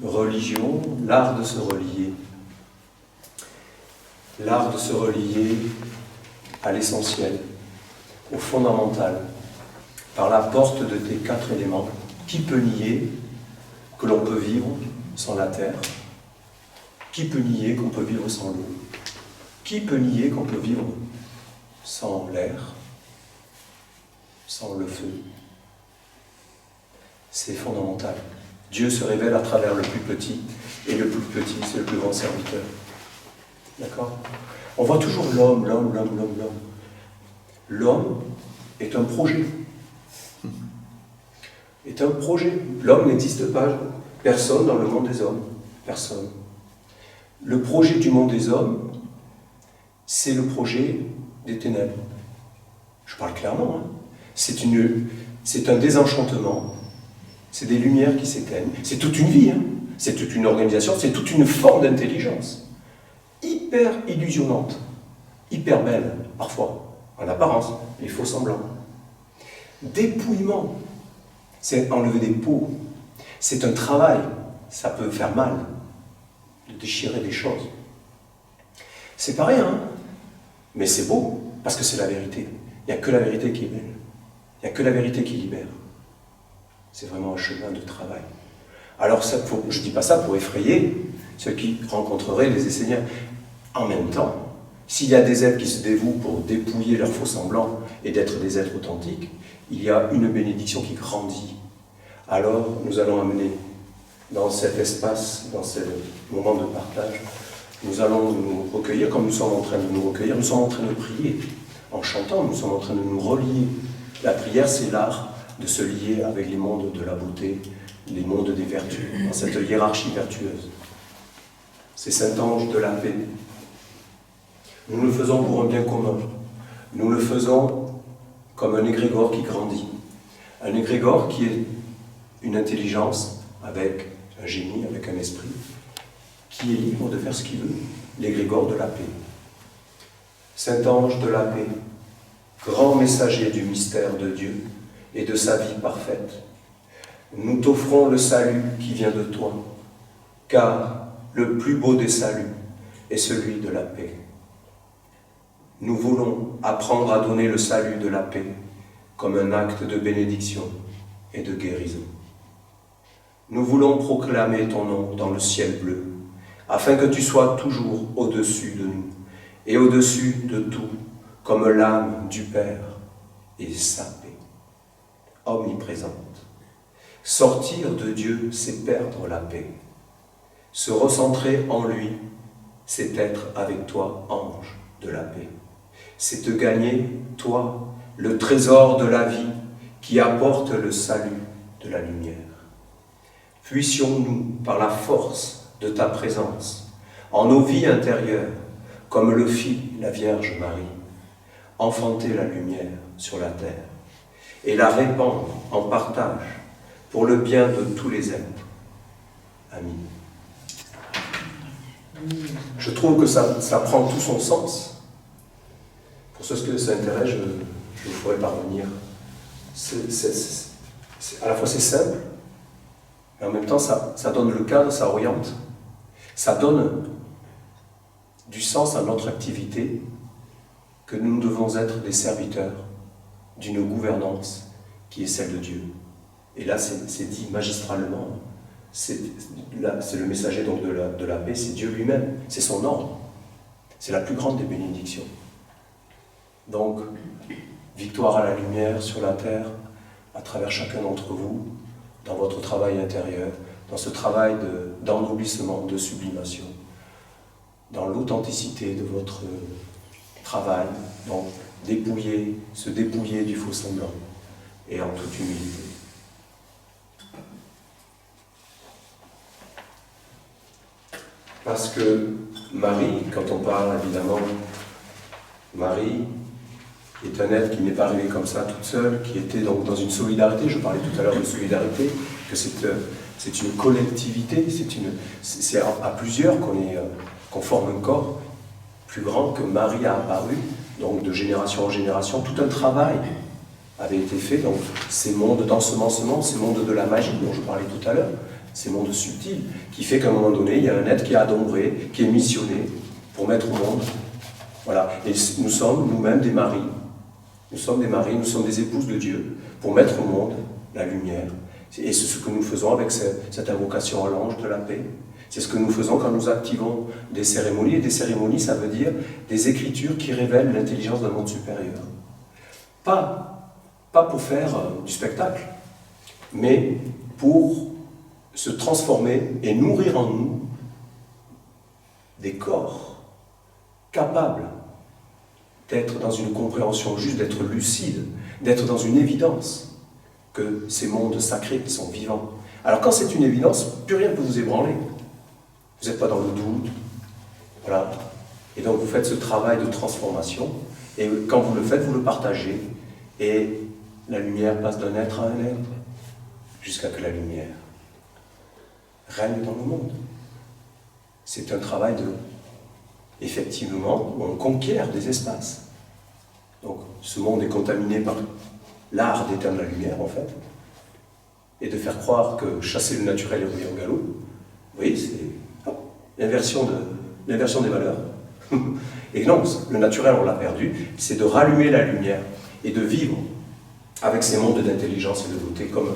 Religion, l'art de se relier. L'art de se relier à l'essentiel, au fondamental, par la porte de tes 4 éléments. Qui peut nier que l'on peut vivre sans la terre? Qui peut nier qu'on peut vivre sans l'eau? Qui peut nier qu'on peut vivre sans l'air, sans le feu? C'est fondamental. Dieu se révèle à travers le plus petit, et le plus petit, c'est le plus grand serviteur. D'accord? On voit toujours l'homme, l'homme, l'homme, l'homme, l'homme. L'homme est un projet. Est un projet. L'homme n'existe pas. Personne dans le monde des hommes. Personne. Le projet du monde des hommes, c'est le projet des ténèbres. Je parle clairement. Hein. C'est un désenchantement. C'est des lumières qui s'éteignent. C'est toute une vie. Hein. C'est toute une organisation. C'est toute une forme d'intelligence. Hyper illusionnante. Hyper belle, parfois. En apparence. Les faux semblants. Dépouillement. C'est enlever des peaux. C'est un travail. Ça peut faire mal. De déchirer des choses. C'est pas rien, hein, mais c'est beau, parce que c'est la vérité. Il n'y a que la vérité qui est belle. Il n'y a que la vérité qui libère. C'est vraiment un chemin de travail. Alors, je ne dis pas ça pour effrayer ceux qui rencontreraient les Esséniens. En même temps, s'il y a des êtres qui se dévouent pour dépouiller leurs faux semblants et d'être des êtres authentiques, il y a une bénédiction qui grandit. Alors, nous allons amener dans cet espace, dans ce moment de partage, nous allons nous recueillir comme nous sommes en train de nous recueillir, nous sommes en train de prier. En chantant, nous sommes en train de nous relier. La prière, c'est l'art de se lier avec les mondes de la beauté, les mondes des vertus, dans cette hiérarchie vertueuse. C'est Saint-Ange de la paix. Nous le faisons pour un bien commun. Nous le faisons comme un égrégore qui grandit. Un égrégore qui est une intelligence avec un génie, avec un esprit, qui est libre de faire ce qu'il veut, l'égrégore de la paix. Saint-Ange de la paix, grand messager du mystère de Dieu et de sa vie parfaite, nous t'offrons le salut qui vient de toi, car le plus beau des saluts est celui de la paix. Nous voulons apprendre à donner le salut de la paix comme un acte de bénédiction et de guérison. Nous voulons proclamer ton nom dans le ciel bleu, afin que tu sois toujours au-dessus de nous et au-dessus de tout, comme l'âme du Père et sa paix, omniprésente. Sortir de Dieu, c'est perdre la paix. Se recentrer en lui, c'est être avec toi, ange de la paix. C'est te gagner, toi, le trésor de la vie qui apporte le salut de la lumière. Puissions-nous, par la force de ta présence, en nos vies intérieures, comme le fit la Vierge Marie, enfanter la lumière sur la terre et la répandre en partage pour le bien de tous les êtres. Amen. Je trouve que ça prend tout son sens. Pour ceux que ça intéresse, je vous ferai parvenir. À la fois c'est simple, mais en même temps ça donne le cadre, ça oriente, ça donne du sens à notre activité, que nous devons être des serviteurs d'une gouvernance qui est celle de Dieu. Et là c'est dit magistralement, c'est le messager donc de la paix, c'est Dieu lui-même, c'est son ordre, c'est la plus grande des bénédictions. Donc, victoire à la lumière sur la terre, à travers chacun d'entre vous, dans votre travail intérieur, dans ce travail d'ennoblissement, de sublimation, dans l'authenticité de votre travail, donc se dépouiller du faux semblant, et en toute humilité. Parce que Marie, quand on parle évidemment, Marie est un être qui n'est pas arrivé comme ça toute seule, qui était donc dans une solidarité, je parlais tout à l'heure de solidarité, que c'est une collectivité, c'est à plusieurs qu'on forme un corps plus grand que Marie a apparu, donc de génération en génération, tout un travail avait été fait, donc ces mondes d'ensemencement, ces mondes de la magie dont je parlais tout à l'heure, ces mondes subtils, qui fait qu'à un moment donné, il y a un être qui est adoré, qui est missionné pour mettre au monde. Voilà. Et nous sommes nous-mêmes des maris. Nous sommes des maris, nous sommes des épouses de Dieu pour mettre au monde la lumière. Et c'est ce que nous faisons avec cette invocation à l'ange de la paix. C'est ce que nous faisons quand nous activons des cérémonies. Et des cérémonies, ça veut dire des écritures qui révèlent l'intelligence d'un monde supérieur. Pas pour faire du spectacle, mais pour se transformer et nourrir en nous des corps capables d'être dans une compréhension juste, d'être lucide, d'être dans une évidence que ces mondes sacrés sont vivants. Alors quand c'est une évidence, plus rien ne peut vous ébranler. Vous n'êtes pas dans le doute. Voilà. Et donc vous faites ce travail de transformation, et quand vous le faites, vous le partagez, et la lumière passe d'un être à un être, jusqu'à que la lumière règne dans le monde. C'est un travail effectivement, où on conquiert des espaces. Donc, ce monde est contaminé par l'art d'éteindre la lumière, en fait, et de faire croire que chasser le naturel est rouillé au galop. Vous voyez, c'est l'inversion des valeurs. Et non, le naturel, on l'a perdu, c'est de rallumer la lumière et de vivre avec ces mondes d'intelligence et de beauté, comme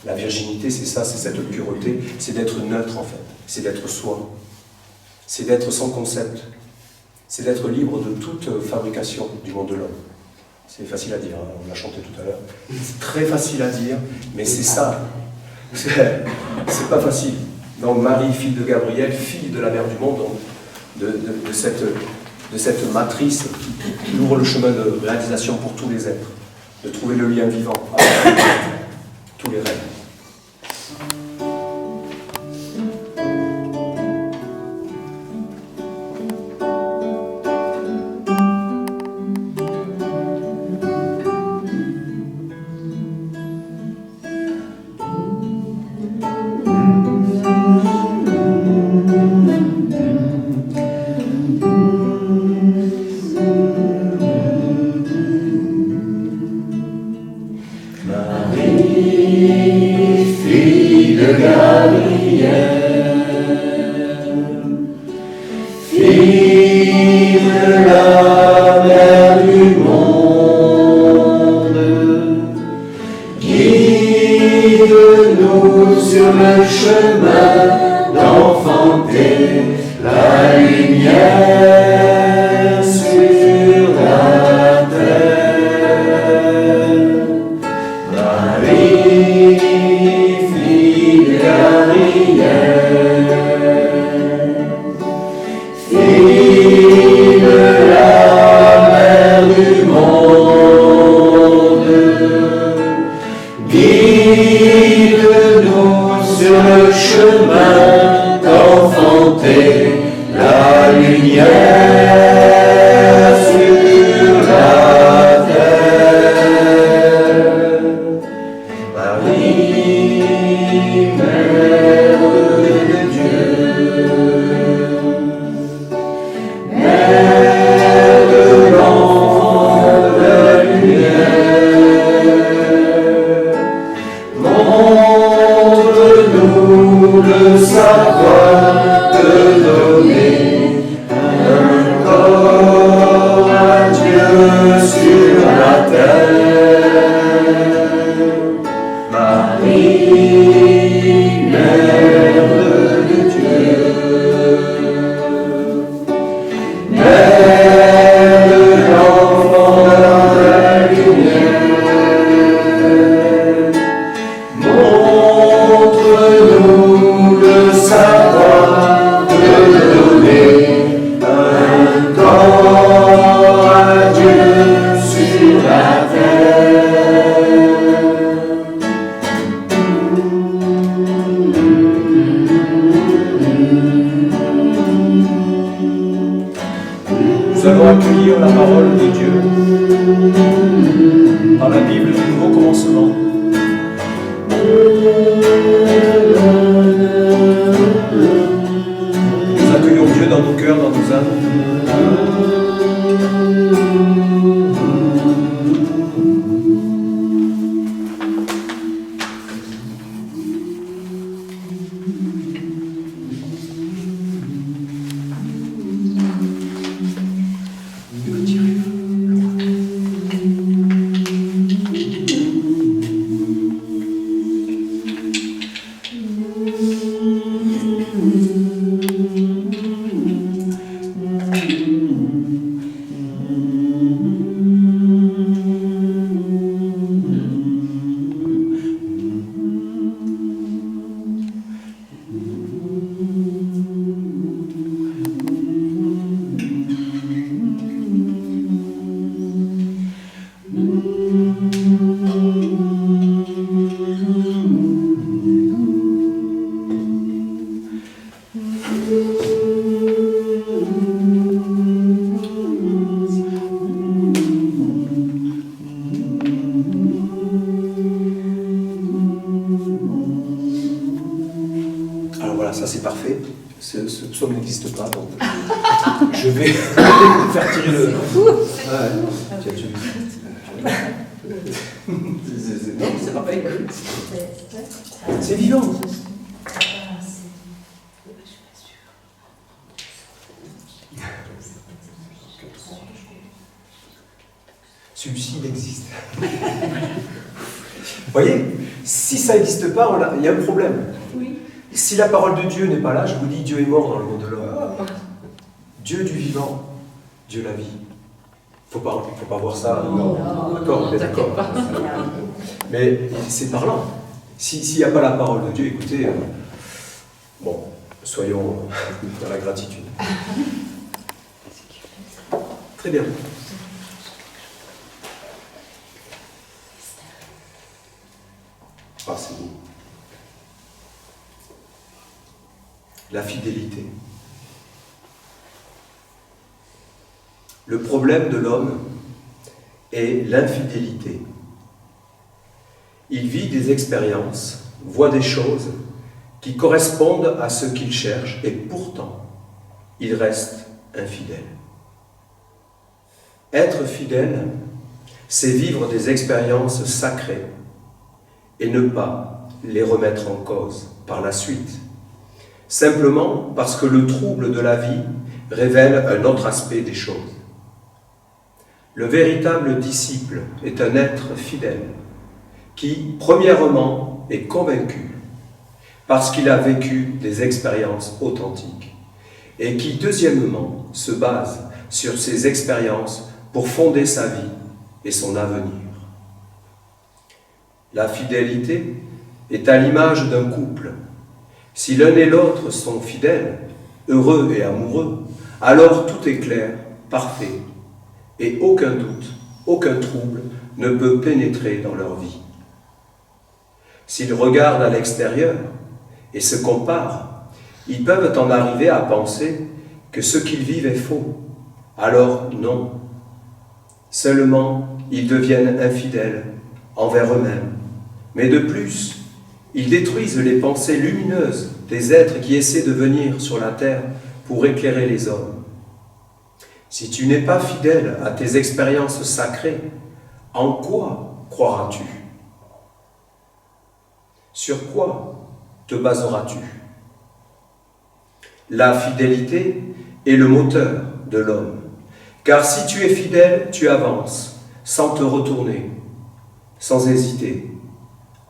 la virginité, c'est ça, c'est cette pureté, c'est d'être neutre, en fait, c'est d'être soi, c'est d'être sans concept, c'est d'être libre de toute fabrication du monde de l'homme. C'est facile à dire, hein, on l'a chanté tout à l'heure. C'est très facile à dire, mais c'est ça. C'est pas facile. Donc Marie, fille de Gabriel, fille de la mère du monde, donc, de cette matrice qui ouvre le chemin de réalisation pour tous les êtres, de trouver le lien vivant avec tous les rêves. Fille allons accueillir la parole de Dieu dans la Bible du Nouveau Commencement. Nous accueillons Dieu dans nos cœurs, dans nos âmes. C'est parfait. Ce psaume n'existe pas, donc je vais faire tirer le... Non, c'est pas écoute. C'est vivant. Celui-ci, il existe. Vous voyez, si ça n'existe pas, il y a un problème. Oui. Si la parole de Dieu n'est pas là, je vous dis, Dieu est mort dans le monde de l'homme. Dieu du vivant, Dieu la vie. Il ne faut pas voir ça. Non. D'accord, d'accord. Mais c'est parlant. S'il n'y a pas la parole de Dieu, écoutez, bon, soyons dans la gratitude. Très bien. Ah, c'est beau. La fidélité. Le problème de l'homme est l'infidélité. Il vit des expériences, voit des choses qui correspondent à ce qu'il cherche et pourtant, il reste infidèle. Être fidèle, c'est vivre des expériences sacrées et ne pas les remettre en cause par la suite. Simplement parce que le trouble de la vie révèle un autre aspect des choses. Le véritable disciple est un être fidèle qui, premièrement, est convaincu parce qu'il a vécu des expériences authentiques et qui, deuxièmement, se base sur ces expériences pour fonder sa vie et son avenir. La fidélité est à l'image d'un couple. Si l'un et l'autre sont fidèles, heureux et amoureux, alors tout est clair, parfait, et aucun doute, aucun trouble ne peut pénétrer dans leur vie. S'ils regardent à l'extérieur et se comparent, ils peuvent en arriver à penser que ce qu'ils vivent est faux. Alors non. Seulement, ils deviennent infidèles envers eux-mêmes. Mais de plus, ils détruisent les pensées lumineuses des êtres qui essaient de venir sur la terre pour éclairer les hommes. Si tu n'es pas fidèle à tes expériences sacrées, en quoi croiras-tu? Sur quoi te baseras-tu? La fidélité est le moteur de l'homme, car si tu es fidèle, tu avances, sans te retourner, sans hésiter,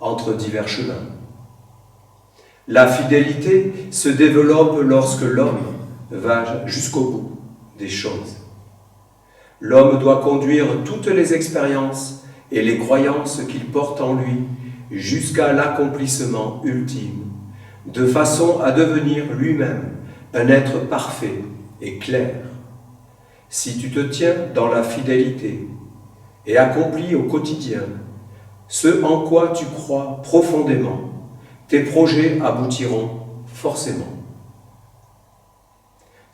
entre divers chemins. La fidélité se développe lorsque l'homme va jusqu'au bout des choses. L'homme doit conduire toutes les expériences et les croyances qu'il porte en lui jusqu'à l'accomplissement ultime, de façon à devenir lui-même un être parfait et clair. Si tu te tiens dans la fidélité et accomplis au quotidien ce en quoi tu crois profondément, tes projets aboutiront forcément.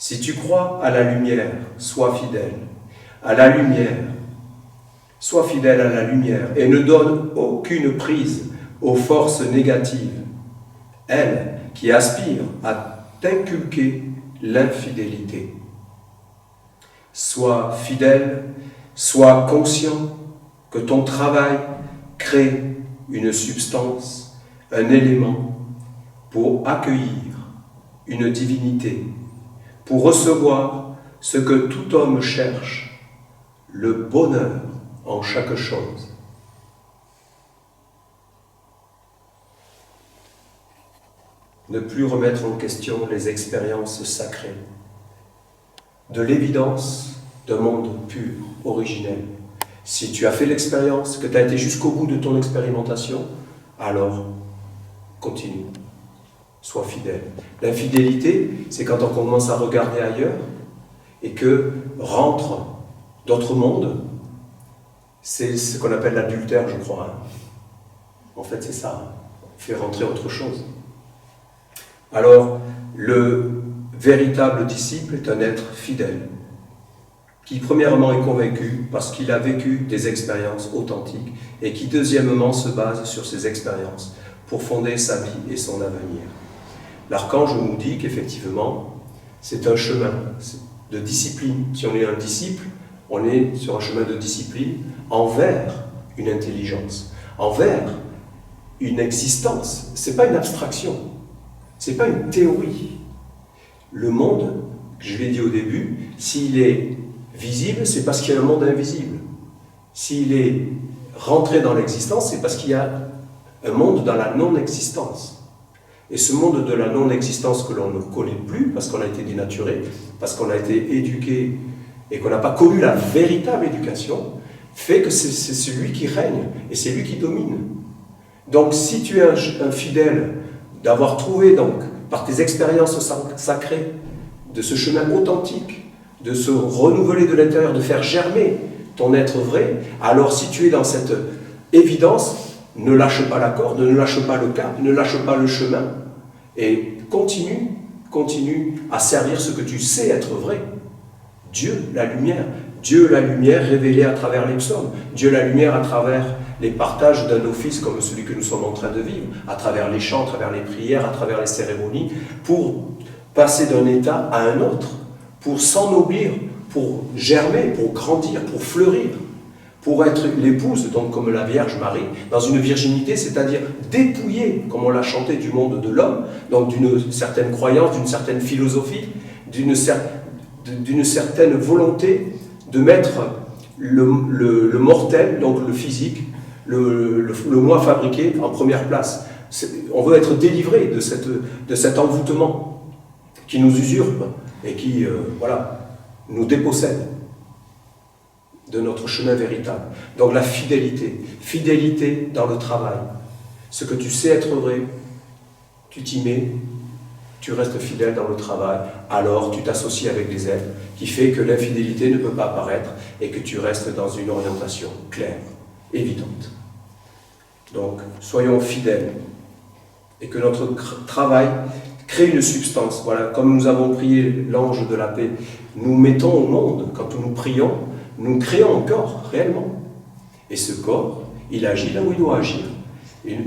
Si tu crois à la lumière, sois fidèle à la lumière. Sois fidèle à la lumière et ne donne aucune prise aux forces négatives, elles qui aspirent à t'inculquer l'infidélité. Sois fidèle, sois conscient que ton travail crée une substance, un élément pour accueillir une divinité, pour recevoir ce que tout homme cherche, le bonheur en chaque chose. Ne plus remettre en question les expériences sacrées, de l'évidence d'un monde pur, originel. Si tu as fait l'expérience, que tu as été jusqu'au bout de ton expérimentation, alors continue, sois fidèle. L'infidélité, c'est quand on commence à regarder ailleurs et que rentrent d'autres mondes. C'est ce qu'on appelle l'adultère, je crois. En fait, c'est ça. On fait rentrer autre chose. Alors, le véritable disciple est un être fidèle, qui premièrement est convaincu parce qu'il a vécu des expériences authentiques et qui deuxièmement se base sur ces expériences pour fonder sa vie et son avenir. L'archange nous dit qu'effectivement, c'est un chemin de discipline. Si on est un disciple, on est sur un chemin de discipline envers une intelligence, envers une existence. Ce n'est pas une abstraction, ce n'est pas une théorie. Le monde, je l'ai dit au début, s'il est visible, c'est parce qu'il y a un monde invisible. S'il est rentré dans l'existence, c'est parce qu'il y a un monde dans la non-existence. Et ce monde de la non-existence que l'on ne connaît plus, parce qu'on a été dénaturé, parce qu'on a été éduqué et qu'on n'a pas connu la véritable éducation, fait que c'est celui qui règne et c'est lui qui domine. Donc si tu es un fidèle d'avoir trouvé donc par tes expériences sacrées de ce chemin authentique, de se renouveler de l'intérieur, de faire germer ton être vrai, alors si tu es dans cette évidence, ne lâche pas la corde, ne lâche pas le cap, ne lâche pas le chemin et continue à servir ce que tu sais être vrai. Dieu, la lumière révélée à travers les psaumes, Dieu, la lumière à travers les partages d'un office comme celui que nous sommes en train de vivre, à travers les chants, à travers les prières, à travers les cérémonies, pour passer d'un état à un autre, pour s'ennoblir, pour germer, pour grandir, pour fleurir, pour être l'épouse, donc comme la Vierge Marie, dans une virginité, c'est-à-dire dépouillée, comme on l'a chanté, du monde de l'homme, donc d'une certaine croyance, d'une certaine philosophie, d'une certaine volonté de mettre le mortel, donc le physique, le moi fabriqué en première place. On veut être délivré de cet envoûtement qui nous usurpe et qui nous dépossède de notre chemin véritable. Donc la fidélité dans le travail. Ce que tu sais être vrai, tu t'y mets, tu restes fidèle dans le travail, alors tu t'associes avec des êtres qui fait que l'infidélité ne peut pas apparaître et que tu restes dans une orientation claire, évidente. Donc, soyons fidèles et que notre travail crée une substance. Voilà, comme nous avons prié l'ange de la paix, nous mettons au monde, quand nous prions, nous créons un corps, réellement. Et ce corps, il agit là où il doit agir.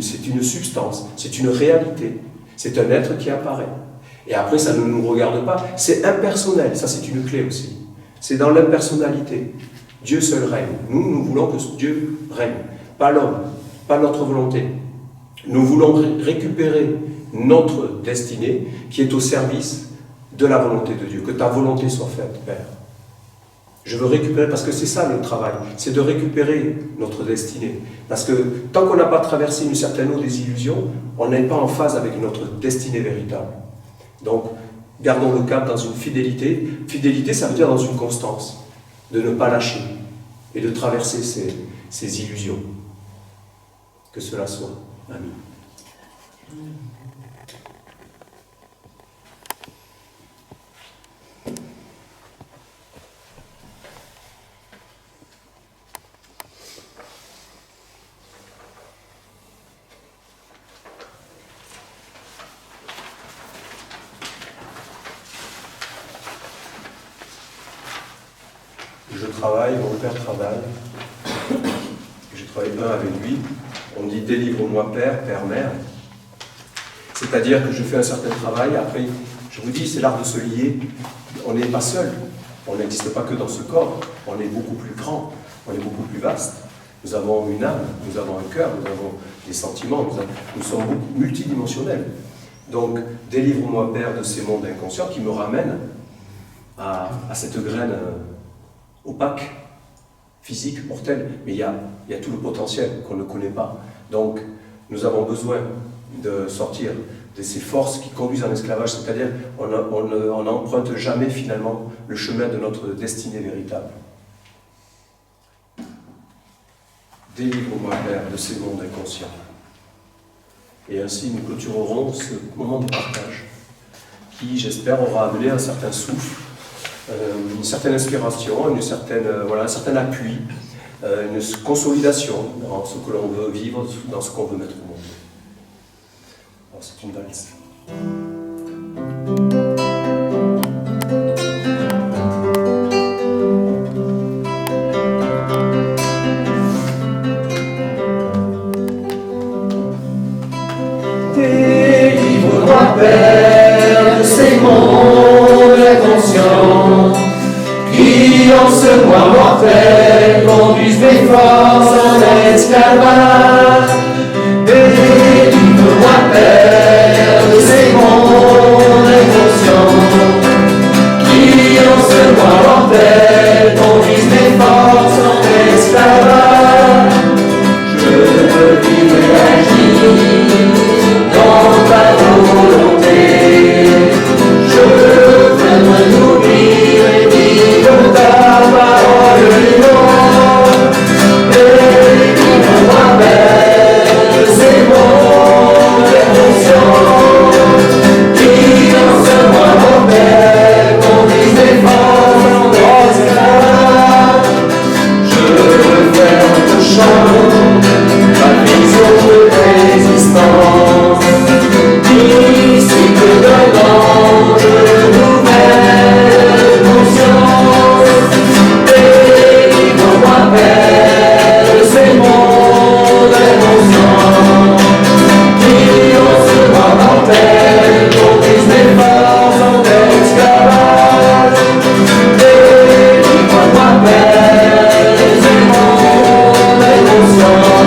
C'est une substance, c'est une réalité, c'est un être qui apparaît. Et après, ça ne nous regarde pas. C'est impersonnel, ça c'est une clé aussi. C'est dans l'impersonnalité. Dieu seul règne. Nous voulons que Dieu règne, pas l'homme, pas notre volonté. Nous voulons récupérer notre destinée qui est au service de la volonté de Dieu. Que ta volonté soit faite, Père. Je veux récupérer, parce que c'est ça le travail, c'est de récupérer notre destinée. Parce que tant qu'on n'a pas traversé une certaine eau des illusions, on n'est pas en phase avec notre destinée véritable. Donc, gardons le cap dans une fidélité. Fidélité, ça veut dire dans une constance, de ne pas lâcher et de traverser ces illusions. Que cela soit. Amen. je travaille, mon père travaille, je travaille avec lui. On me dit délivre-moi Père, Père, Mère. C'est-à-dire que je fais un certain travail, après, je vous dis, c'est l'art de se lier. On n'est pas seul, on n'existe pas que dans ce corps, on est beaucoup plus grand, on est beaucoup plus vaste. Nous avons une âme, nous avons un cœur, nous avons des sentiments, nous sommes multidimensionnels. Donc, délivre-moi Père de ces mondes inconscients qui me ramènent à cette graine opaque, physique, mortelle, mais il y a tout le potentiel qu'on ne connaît pas. Donc, nous avons besoin de sortir de ces forces qui conduisent en esclavage, c'est-à-dire on n'emprunte jamais finalement le chemin de notre destinée véritable. Délivre-moi, Père, de ces mondes inconscients. Et ainsi, nous clôturerons ce moment de partage qui, j'espère, aura amené un certain souffle, une certaine inspiration, un certain appui, une consolidation dans ce que l'on veut vivre, dans ce qu'on veut mettre au monde. Alors, c'est une valse. Délivre-moi, Père, de ces mondes inconscients qui, en ce moi mortel, conduisent mes forces en esclavage. Délivre-moi, Père, de ces mondes inconscients qui, en ce moi mortel, conduisent mes forces en esclavage. Je veux vivre et agir dans ta volonté, je veux me nourrir et vivre ta parole vivante. Délivre-moi, Père, de ces mondes inconscients qui, dans ce moi mortel, conduisent mes forces en esclavage. Je veux faire ton chant, ma vision de résistance, disciple d'un ange, nouvelle conscience. Délivre-moi, Père, de ces mondes inconscients qui, en ce moi mortel, conduisent mes forces en esclavage. Délivre-moi, Père, de ces mondes inconscients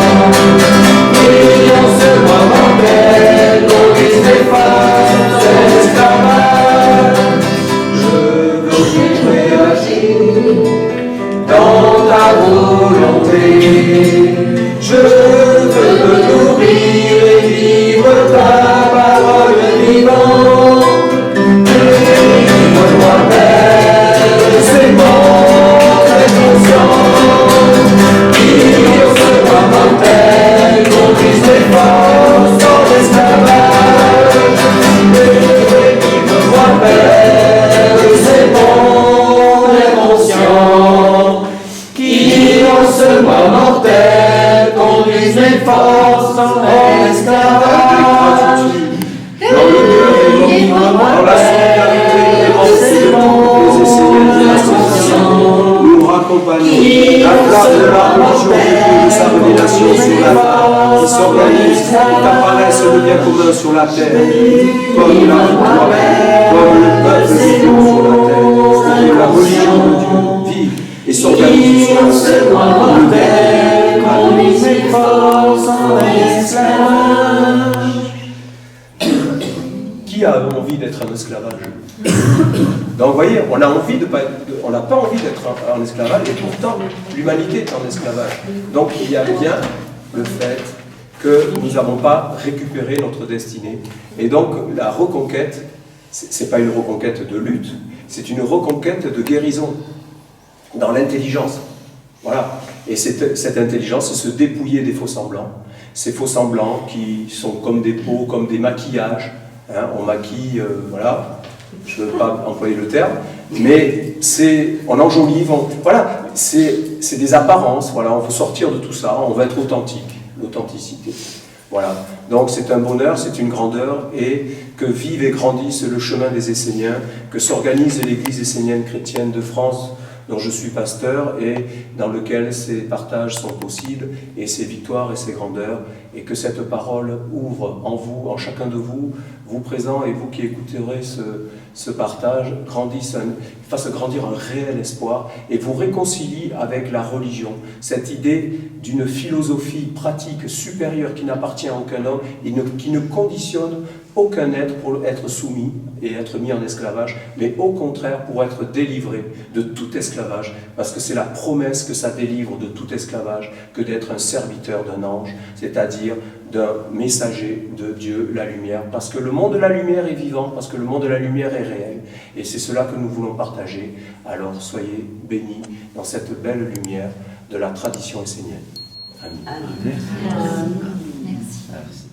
qui, en ce moi mortel, conduisent mes forces en esclavage. Je veux vivre et agir dans ta volonté, je veux me nourrir et vivre ta parole vivante. Délivre-moi, Père, de ces mondes inconscients qui, en ce moi mortel, conduisent mes forces en esclavage. Délivre-moi, Père, de ces mondes inconscients qui, en ce moi mortel, conduisent mes forces en esclavage. Dans la solidarité et dans ces mondes inconscients, nous raccompagnons la flamme de la religion de sa révélation sur la terre, qui s'organise, qui apparaissent le bien commun sur la terre, comme la victoire, comme le peuple vivant sur la terre, que la religion de Dieu vive et s'organise sur la terre. Conduisent mes forces en esclavage. Qui a envie d'être en esclavage? Donc vous voyez, on n'a pas envie d'être en esclavage, et pourtant l'humanité est en esclavage. Donc il y a bien le fait que nous n'avons pas récupéré notre destinée. Et donc la reconquête, ce n'est pas une reconquête de lutte, c'est une reconquête de guérison, dans l'intelligence. Voilà. Et cette intelligence, c'est se dépouiller des faux-semblants. Ces faux-semblants qui sont comme des peaux, comme des maquillages. Hein, on maquille, voilà, je ne veux pas employer le terme, mais on enjolive, voilà, c'est des apparences, voilà, on veut sortir de tout ça, on veut être authentique, l'authenticité. Voilà, donc c'est un bonheur, c'est une grandeur, et que vive et grandisse le chemin des Esséniens, que s'organise l'Église essénienne chrétienne de France, dont je suis pasteur et dans lequel ces partages sont possibles, et ces victoires et ces grandeurs, et que cette parole ouvre en vous, en chacun de vous, vous présents et vous qui écouterez ce partage, fasse grandir un réel espoir et vous réconcilie avec la religion. Cette idée d'une philosophie pratique supérieure qui n'appartient à aucun homme et qui ne conditionne aucun être pour être soumis et être mis en esclavage, mais au contraire pour être délivré de tout esclavage, parce que c'est la promesse que ça délivre de tout esclavage que d'être un serviteur d'un ange, c'est-à-dire d'un messager de Dieu, la lumière, parce que le monde de la lumière est vivant, parce que le monde de la lumière est réel, et c'est cela que nous voulons partager. Alors soyez bénis dans cette belle lumière de la tradition essénienne. Amen. Amen. Merci. Merci.